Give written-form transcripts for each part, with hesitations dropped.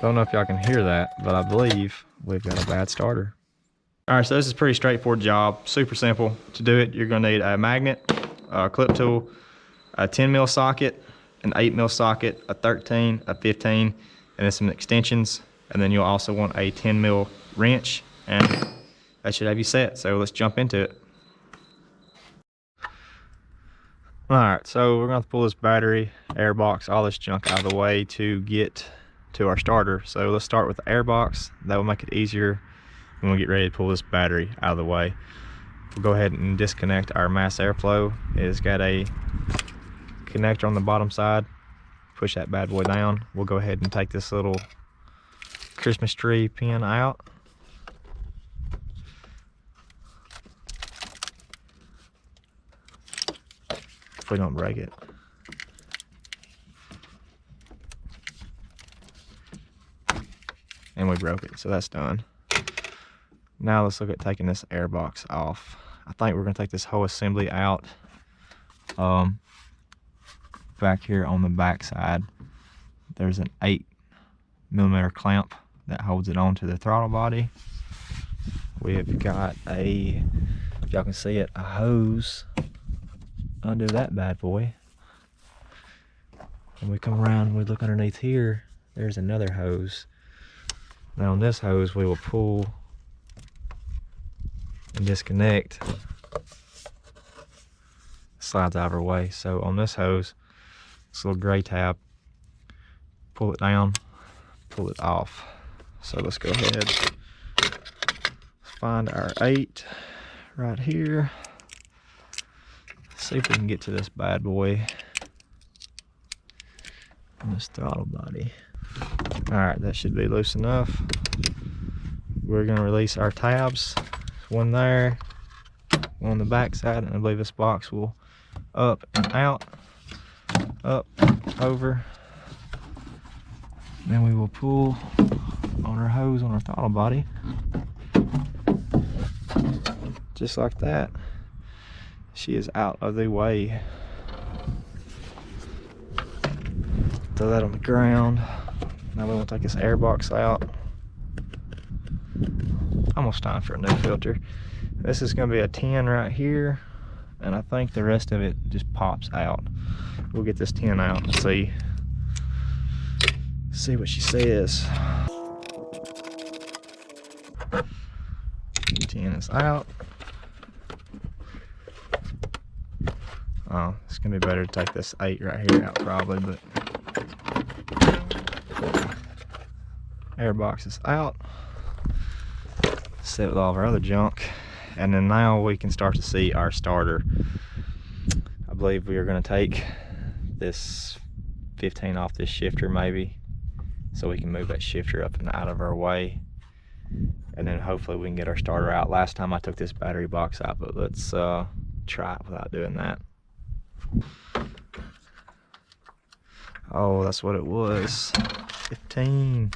Don't know if y'all can hear that, but I believe we've got a bad starter. All right, so this is a pretty straightforward job, super simple. To do it, you're gonna need a magnet, a clip tool, a 10 mil socket, an 8 mil socket, a 13, a 15, and then some extensions. And then you'll also want a 10 mil wrench, and that should have you set. So let's jump into it. All right, so we're gonna have to pull this battery, airbox, all this junk out of the way to get to our starter. So let's start with the airbox. That will make it easier when we get ready to pull this battery out of the way. We'll go ahead and disconnect our mass airflow. It's got a connector on the bottom side. Push that bad boy down. We'll go ahead and take this little Christmas tree pin out. If we don't break it. And we broke it, so that's done. Now let's look at taking this airbox off. I think we're gonna take this whole assembly out. Back here on the back side, there's an 8mm clamp that holds it onto the throttle body. We have got a, if y'all can see it, a hose under that bad boy. And we come around and we look underneath here, there's another hose. Now on this hose we will pull and disconnect. Slides out of our way. So on this hose, this little gray tab, pull it down, pull it off. So let's go ahead, let's find our 8 right here. See if we can get to this bad boy on this throttle body. All right, that should be loose enough. We're gonna release our tabs. One there, one on the back side, and I believe this box will up and out, up, over. Then we will pull on our hose on our throttle body. Just like that. She is out of the way. Throw that on the ground. Now we want to take this airbox out. Almost time for a new filter. This is going to be a 10 right here, and I think the rest of it just pops out. We'll get this 10 out and see what she says. 10 is out. Oh, it's gonna be better to take this 8 right here out probably, but airbox is out. Set with all of our other junk, and then now we can start to see our starter. I believe we are going to take this 15 off this shifter maybe, so we can move that shifter up and out of our way, and then hopefully we can get our starter out. Last time I took this battery box out, but let's try it without doing that. Oh, that's what it was. 15.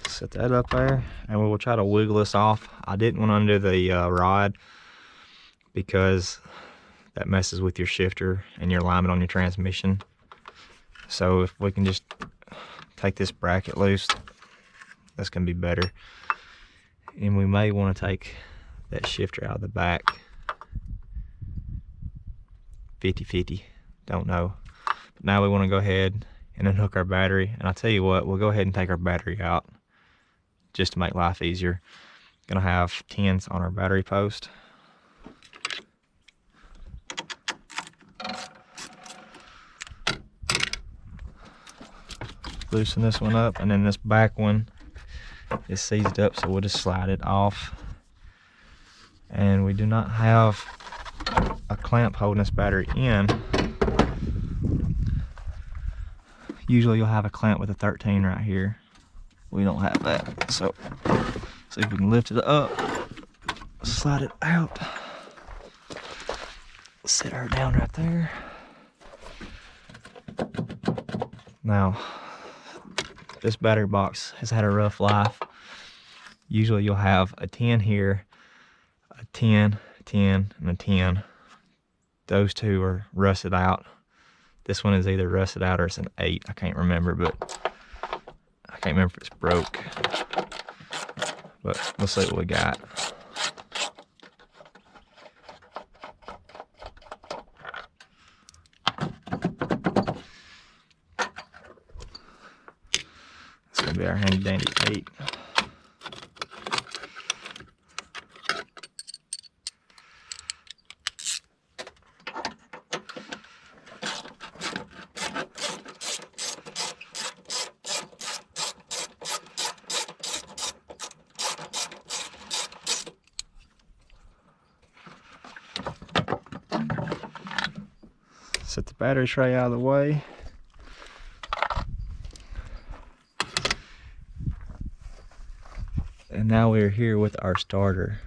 Set that up there, and we will try to wiggle this off. I didn't want to undo the rod because that messes with your shifter and your alignment on your transmission. So if we can just take this bracket loose, that's going to be better. And we may want to take that shifter out of the back. 50-50, don't know. But now we want to go ahead and unhook our battery. And I'll tell you what, we'll go ahead and take our battery out just to make life easier. Gonna have 10s on our battery post. Loosen this one up, and then this back one is seized up, so we'll just slide it off. And we do not have a clamp holding this battery in. Usually you'll have a clamp with a 13 right here. We don't have that, so see if we can lift it up, slide it out, set her down right there. Now, this battery box has had a rough life. Usually you'll have a 10 here, a 10, 10, and a 10 those two are rusted out. This one is either rusted out or it's an 8. I can't remember, but I can't remember if it's broke. But let's see what we got. It's gonna be our handy dandy 8. Set the battery tray out of the way. And now we're here with our starter.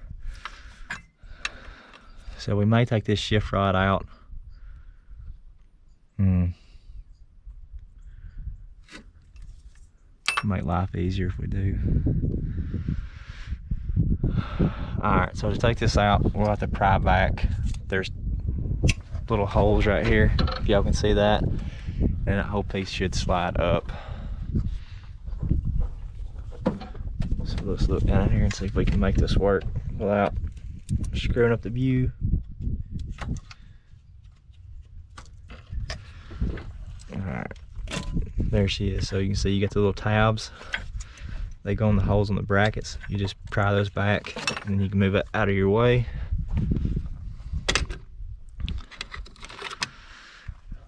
So we may take this shift rod out. Make life easier if we do. Alright, so to take this out, we'll have to pry back. There's little holes right here, if y'all can see that. And that whole piece should slide up. So let's look down here and see if we can make this work without screwing up the view. Alright, there she is. So you can see you got the little tabs. They go in the holes on the brackets. You just pry those back and then you can move it out of your way.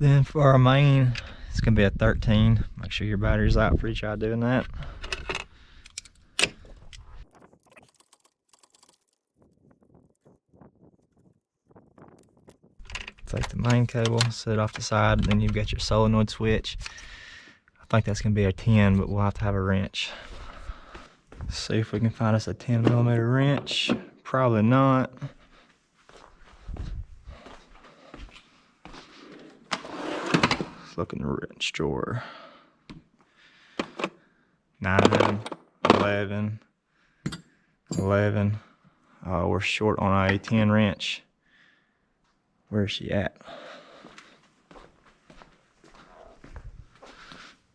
Then for our main, it's gonna be a 13. Make sure your battery's out before you try doing that. Take the main cable, set it off the side, and then you've got your solenoid switch. I think that's gonna be a 10, but we'll have to have a wrench. Let's see if we can find us a 10mm wrench. Probably not. Let's look in the wrench drawer. 9, 11, 11. Oh, we're short on a 10 wrench. Where's she at?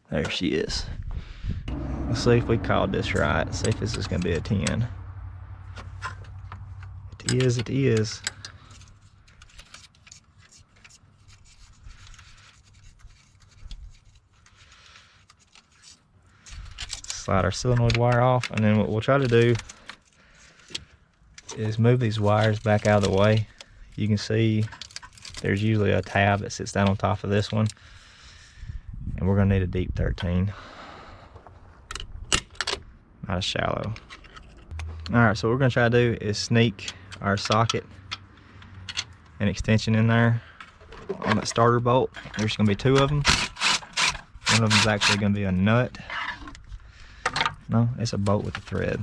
There she is. Let's see if we called this right. See if this is gonna be a 10. It is, it is. Slide our solenoid wire off, and then what we'll try to do is move these wires back out of the way. You can see there's usually a tab that sits down on top of this one, and we're gonna need a deep 13, not a shallow. All right, so what we're gonna try to do is sneak our socket and extension in there on that starter bolt. There's gonna be 2 of them. One of them's actually gonna be a nut. No, it's a bolt with a thread.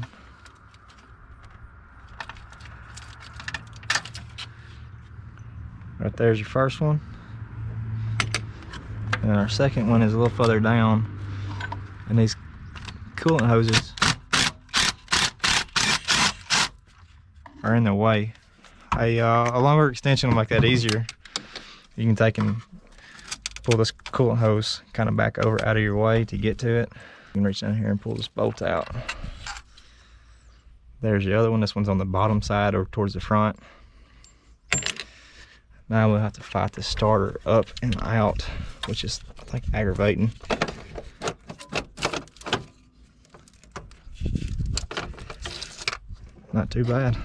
Right there's your first one. And our second one is a little further down. And these coolant hoses are in the way. A longer extension will make that easier. You can take and pull this coolant hose kind of back over out of your way to get to it. You can reach down here and pull this bolt out. There's the other one. This one's on the bottom side or towards the front. Now we'll have to fight the starter up and out, which is, I think, aggravating. Not too bad.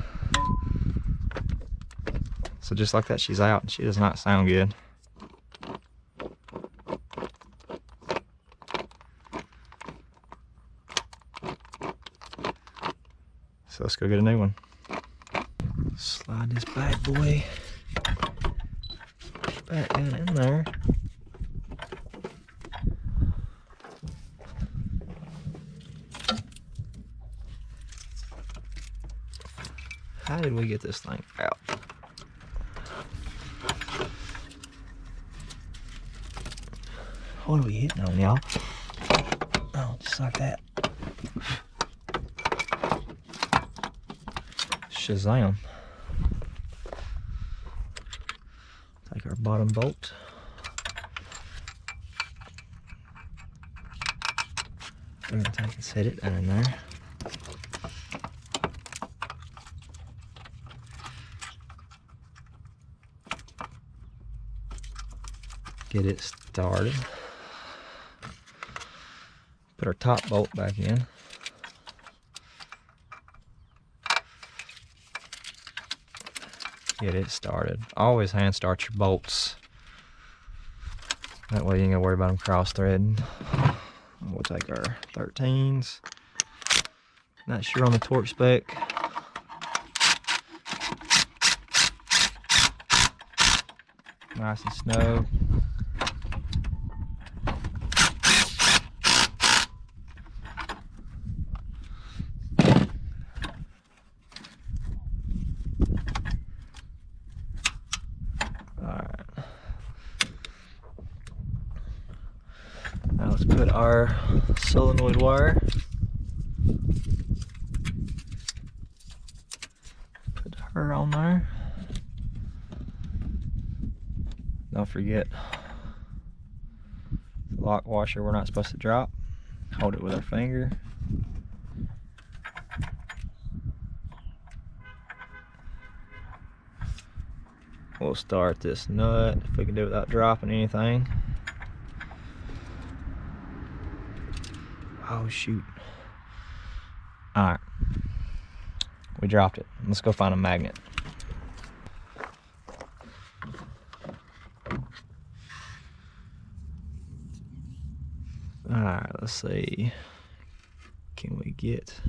So just like that, she's out. She does not sound good. So let's go get a new one. Slide this bad boy back down in there. How did we get this thing out? What are we hitting on, y'all? Oh, just like that. Shazam. Take our bottom bolt. We're gonna take and set it in there. Get it started. Put our top bolt back in. Get it started. Always hand start your bolts. That way you ain't gotta worry about them cross threading. We'll take our 13s. Not sure on the torque spec. Nice and snug. Now let's put our solenoid wire. Put her on there. Don't forget the lock washer we're not supposed to drop. Hold it with our finger. We'll start this nut if we can do it without dropping anything. Oh shoot. Alright. We dropped it. Let's go find a magnet. Alright, let's see. Can we get...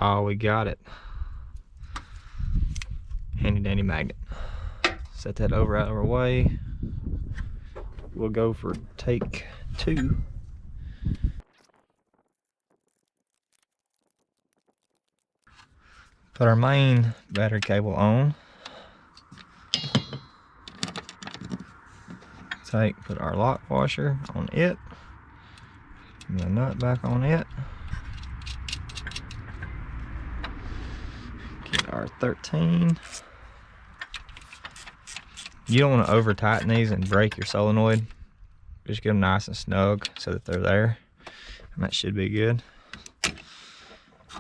Oh, we got it. Handy dandy magnet. Set that over out of our way. We'll go for take 2. Put our main battery cable on. Put our lock washer on it. And the nut back on it. Get our 13. You don't want to over tighten these and break your solenoid. Just get them nice and snug so that they're there. And that should be good.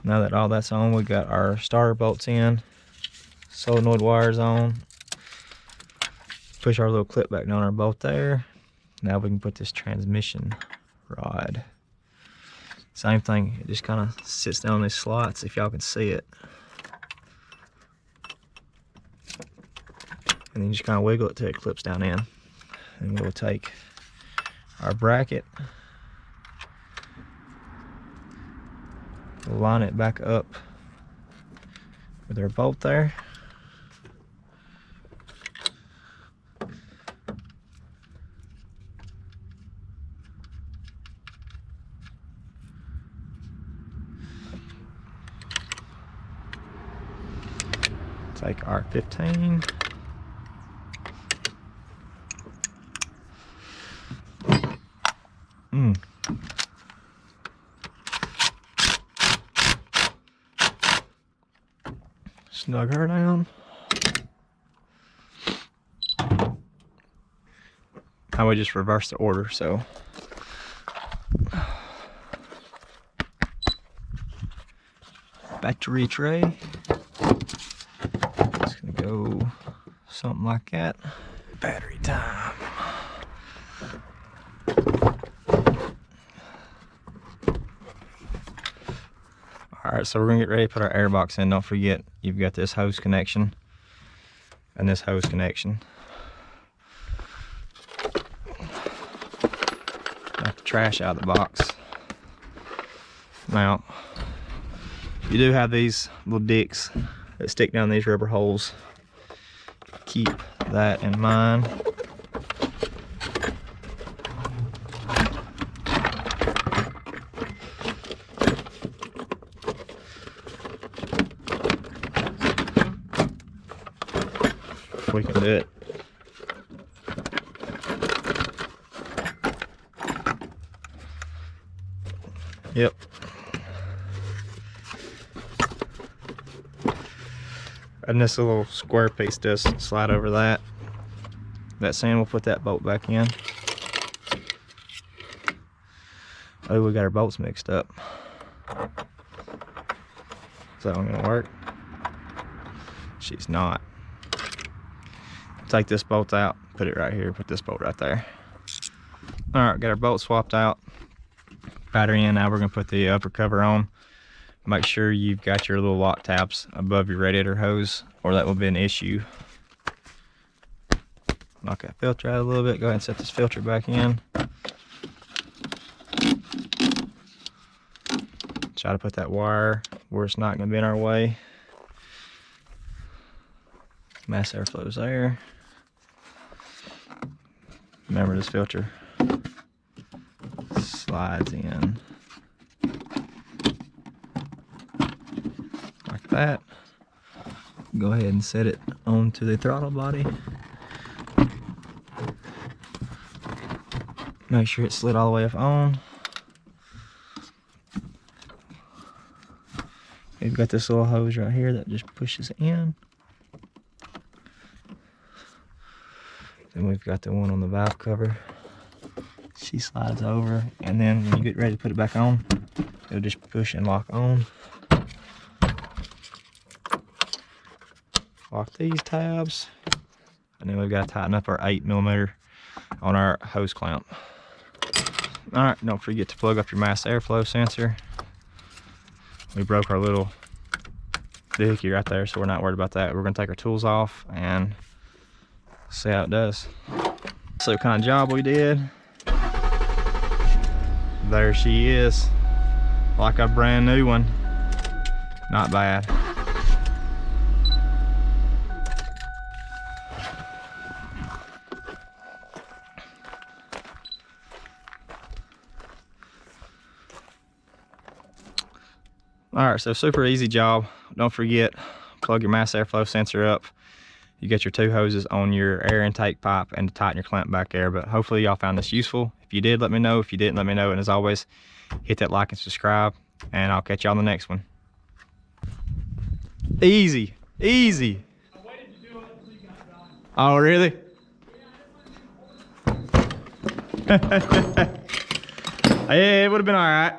Now that all that's on, we got our starter bolts in. Solenoid wires on. Push our little clip back down our bolt there. Now we can put this transmission rod. Same thing, it just kind of sits down in these slots if y'all can see it. And then you just kind of wiggle it till it clips down in. And we'll take our bracket, we'll line it back up with our bolt there. Take our 15. Snug her down. Now we just reverse the order, so battery tray. It's gonna go something like that. Battery time. Alright, so we're gonna get ready to put our airbox in. Don't forget, you've got this hose connection and this hose connection. Got the trash out of the box. Now, you do have these little dicks that stick down these rubber holes. Keep that in mind. We can do it. Yep. And this little square piece does slide over that. That sand will put that bolt back in. Oh, we got our bolts mixed up. Is that one gonna work? She's not. Take this bolt out, put it right here, put this bolt right there. All right, got our bolt swapped out. Battery in, now we're gonna put the upper cover on. Make sure you've got your little lock tabs above your radiator hose, or that will be an issue. Knock that filter out a little bit. Go ahead and set this filter back in. Try to put that wire where it's not going to be in our way. Mass airflow's there. Remember, this filter slides in like that. Go ahead and set it onto the throttle body. Make sure it's slid all the way up on. We've got this little hose right here that just pushes in. Then we've got the one on the valve cover. She slides over, and then when you get ready to put it back on, it'll just push and lock on. Lock these tabs, and then we've got to tighten up our 8mm on our hose clamp. All right, don't forget to plug up your mass airflow sensor. We broke our little doohickey right there, so we're not worried about that. We're gonna take our tools off and see how it does. So what kind of job we did. There she is, like a brand new one. Not bad. All right, so super easy job. Don't forget, plug your mass airflow sensor up. You get your 2 hoses on your air intake pipe and to tighten your clamp back there. But hopefully y'all found this useful. If you did, let me know. If you didn't, let me know. And as always, hit that like and subscribe, and I'll catch y'all on the next one. Easy, easy. I waited to do it until you got done. Oh, really? Yeah, it would have been all right.